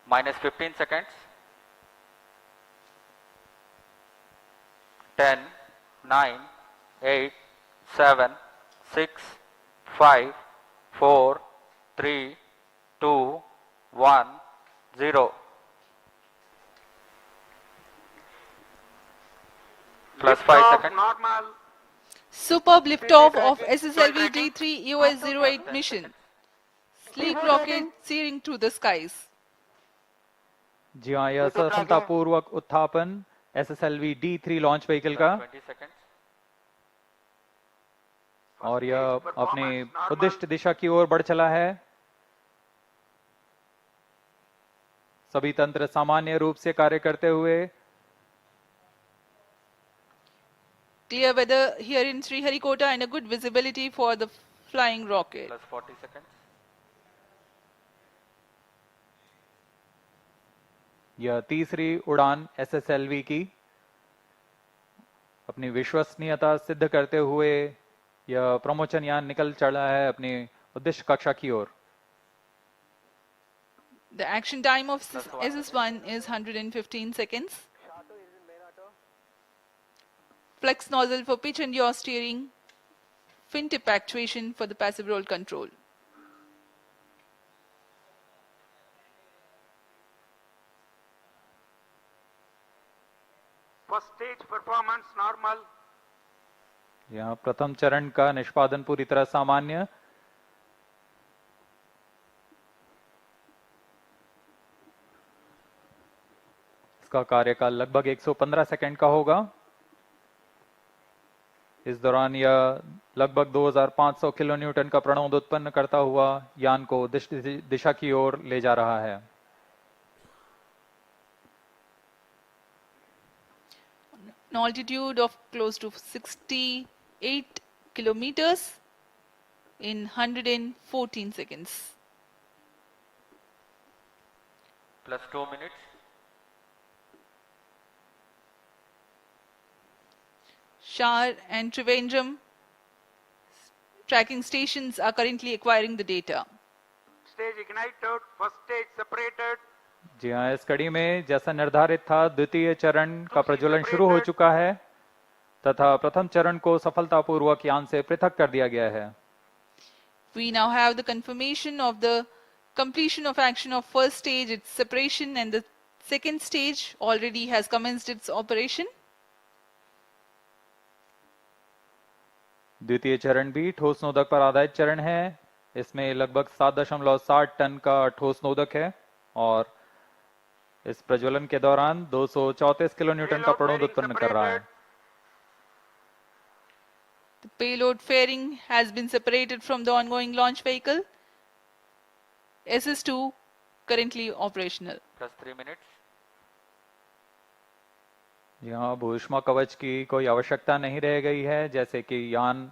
minus 15 seconds. 10, 9, 8, 7, 6, 5, 4, 3, 2, 1, 0. Plus 5 seconds. Normal. Superb liftoff of SSLV D3 EOS-08 mission. Sleek rocket searing through the skies. जी हाँ, यह सफलतापूर्वक उत्थापन SSLV D3 launch vehicle का 20 seconds. और यह अपने उद्दिष्ट दिशा की ओर बढ़ चला है। सभी तंत्र सामान्य रूप से कार्य करते हुए। Clear weather here in Sriharikota and a good visibility for the flying rocket. Plus 40 seconds. यह तीसरी उड़ान SSLV की अपनी विश्वसनीयता सिद्ध करते हुए यह प्रमोचन यान निकल चला है अपनी उद्देश्य कक्षा की ओर। The action time of SS1 is 115 seconds. Flex nozzle for pitch and yaw steering. Fin tip actuation for the passive roll control. First stage performance normal. यहाँ प्रथम चरण का निष्पादन पूरी तरह सामान्य। इसका कार्यकाल लगभग 115 सेकंड का होगा। इस दौरान यह लगभग 2500 किलो न्यूटन का प्रणोद उत्पन्न करता हुआ यान को दिशा की ओर ले जा रहा है। An altitude of close to 68 kilometers in 114 seconds. Plus 2 minutes. Shar and Trivandrum tracking stations are currently acquiring the data. Stage ignited. First stage separated. जी हाँ, इस कड़ी में जैसा निर्धारित था द्वितीय चरण का प्रज्वलन शुरू हो चुका है तथा प्रथम चरण को सफलतापूर्वक यान से पृथक कर दिया गया है। We now have the confirmation of the completion of action of first stage, its separation, and the second stage already has commenced its operation. द्वितीय चरण भी ठोस नोदक पर आधारित चरण है। इसमें लगभग 7.7 टन का ठोस नोदक है और इस प्रज्वलन के दौरान 234 किलो न्यूटन का प्रणोद उत्पन्न कर रहा है। The payload fairing has been separated from the ongoing launch vehicle. SS2 currently operational. Plus 3 minutes. यहाँ भूष्मा कवच की कोई आवश्यकता नहीं रह गई है, जैसे कि यान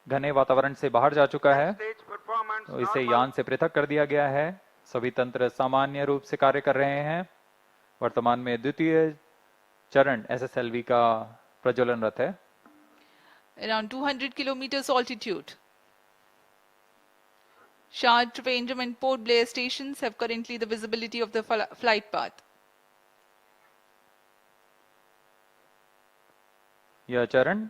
घने वातावरण से बाहर जा चुका है तो इसे यान से पृथक कर दिया गया है। सभी तंत्र सामान्य रूप से कार्य कर रहे हैं। वर्तमान में द्वितीय चरण SSLV का प्रज्वलनरत है। Around 200 kilometers altitude. Shard, Trivandrum and Port Blair stations have currently the visibility of the flight path. यह चरण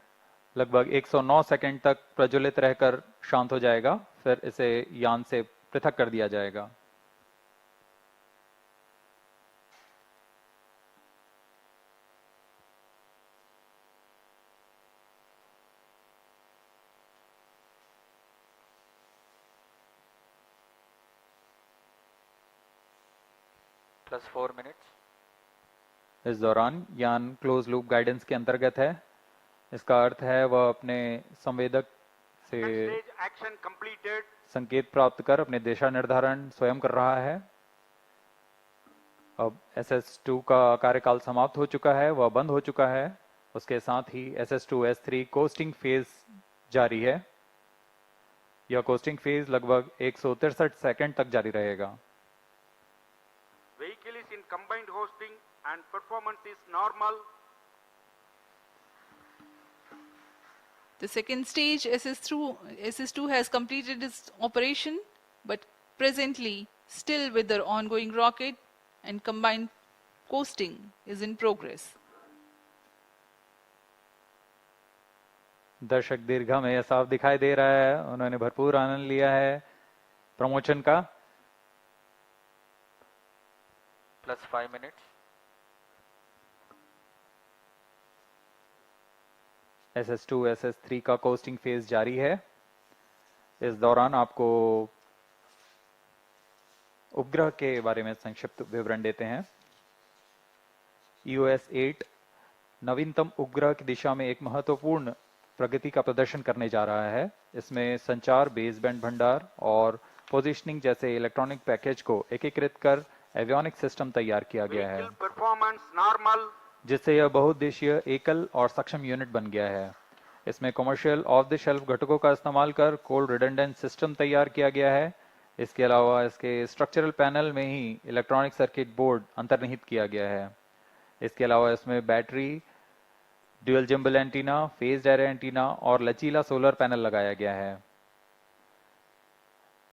लगभग 109 सेकंड तक प्रज्वलित रहकर शांत हो जाएगा, फिर इसे यान से पृथक कर दिया जाएगा। Plus 4 minutes. इस दौरान यान क्लोज लूप गाइडेंस के अंतर्गत है। इसका अर्थ है वह अपने संवेदक से संकेत प्राप्त कर अपने दिशा निर्धारण स्वयं कर रहा है। अब SS2 का कार्यकाल समाप्त हो चुका है, वह बंद हो चुका है। उसके साथ ही SS2 S3 कोस्टिंग फेज जारी है। यह कोस्टिंग फेज लगभग 163 सेकंड तक जारी रहेगा। Vehicle is in combined hosting and performance is normal. The second stage SS2 has completed its operation, but presently still with the ongoing rocket and combined coasting is in progress. दर्शक दीर्घा में यह साफ दिखाई दे रहा है, उन्होंने भरपूर आनंद लिया है प्रमोशन का। plus 5 minutes, SS2 SS3 का कोस्टिंग फेज जारी है। इस दौरान आपको उपग्रह के बारे में संक्षिप्त विवरण देते हैं। EOS-8 नवीनतम उपग्रह की दिशा में एक महत्वपूर्ण प्रगति का प्रदर्शन करने जा रहा है। इसमें संचार, बेसबैंड भंडार और पोजीशनिंग जैसे इलेक्ट्रॉनिक पैकेज को एकीकृत कर एवियोनिक सिस्टम तैयार किया गया है, vehicle performance normal, जिससे यह बहुउद्देशीय एकल और सक्षम यूनिट बन गया है। इसमें कमर्शियल ऑफ द शेल्फ घटकों का इस्तेमाल कर कोल्ड रिडंडेंट सिस्टम तैयार किया गया है। इसके अलावा इसके स्ट्रक्चरल पैनल में ही इलेक्ट्रॉनिक सर्किट बोर्ड अंतर्निहित किया गया है। इसके अलावा इसमें battery, dual gimbal antenna, phased array antenna और लचीला सोलर पैनल लगाया गया है।